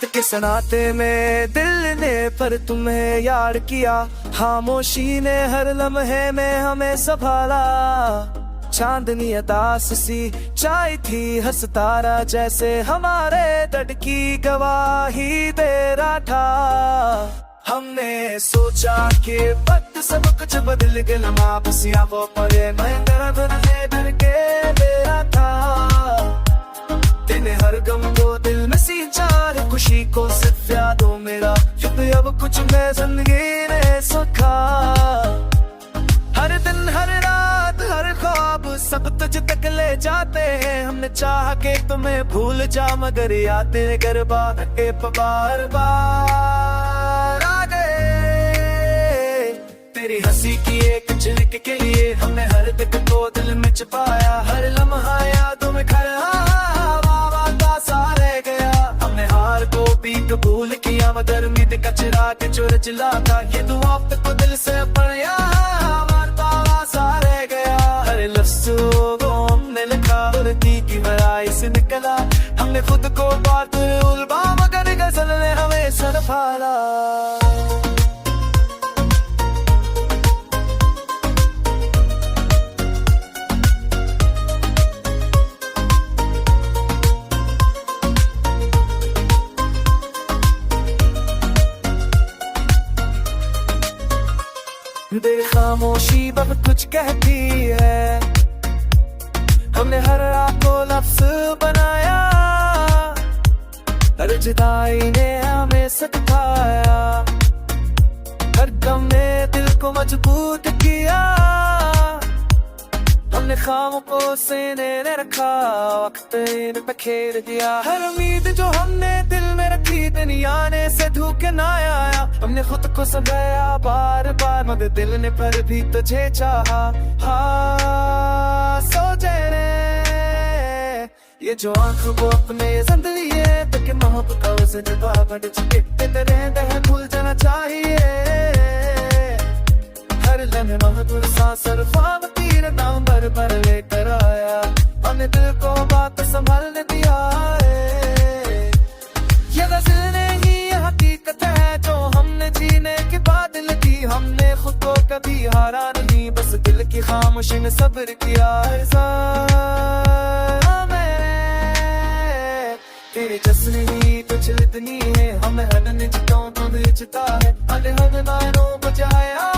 रात के सनाटे में दिल ने पर तुम्हें याद किया, खामोशी ने हर लम्हे में हमें संभाला। चांदनी अदास सी चाय थी हंस तारा, जैसे हमारे दर्द की गवाही दे रहा था। हमने सोचा कि वक्त सब कुछ बदल के लम्हा बसिया वो परे, मैं दर्द ने डर के मेरा था। तेने हर गम को दिल में सींचा, खुशी को सिर्फ यादों मेरा युद्ध अब कुछ में जिंदगी ने सुखा। हर दिन हर रात हर ख्वाब सब तुझ तक ले जाते हैं, हमने चाहा कि तुम्हें भूल जा मगर याद तेरे गरबा के बार बार आ गए। तेरी हंसी की एक झलक के लिए हमने हर दिल को दिल में छुपाया, हर लम्हा यादों में खड़ा कबूल किया मगर उम्मीद का चिराग जो जला था। ये दुआ को दिल से पढ़िया हमारा सारे गया, हर लफ्ज़ को हमने लिखा उल्टी की बड़ाई से निकला। हमने खुद को बात उलझा मगर गजल ने हमें सरफाला। तेरी खामोशी बहुत कुछ कहती है, हमने हर रात को लफ्ज़ बनाया, हर जुदाई ने हमें सिखाया, हर गम ने दिल को मजबूत किया। हमने खामोशी ने रखा, वक्त इन पे खेल दिया। हर उम्मीद जो हमने दिल में रखी दुनिया ने से धोखे ना आया। हमने खुद को सजाया बार बार मगर दिल ने पर भी तुझे चाहा। हाँ सोचे रे ये जो आँख वो अपने जिंदगी है, तक मोहब्बत का उसे जवा बड़ चिपकते रहते हैं, भूल जाना चाहिए। हर लम्हे महबूब सांस और ख्वाब तेरे नाम भर भर लेकर आया। हमने दिल को बात संभालने दिया है, ये गज़ल नहीं ये हकीकत है जो हमने जीने के बाद लिखी। हमने खुद को कभी हारा नहीं, बस दिल की खामोशी ने सब्र किया। तेरे जश्न ही कुछ इतनी है, हमें हर निजता है, हर नारों बजाया।